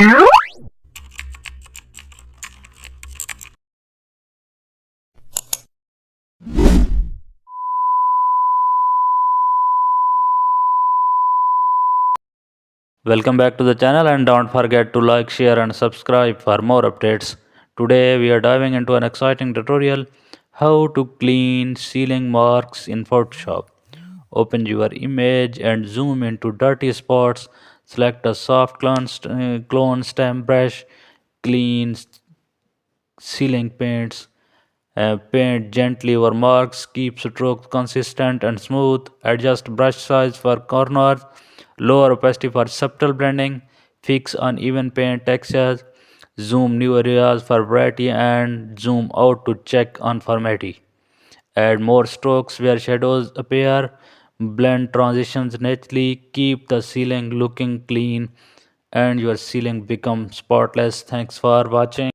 Welcome back to the channel and don't forget to like, share and subscribe for more updates. Today we are diving into an exciting tutorial how to clean ceiling marks in Photoshop. Open your image and zoom into dirty spots. Select a soft clone stem brush. Clean ceiling paints. Paint gently over marks, keep strokes consistent and smooth, adjust brush size for corners, lower opacity for subtle blending, fix uneven paint textures, zoom new areas for variety and zoom out to check uniformity. Add more strokes where shadows appear, blend transitions naturally, keep the ceiling looking clean and your ceiling becomes spotless. Thanks for watching.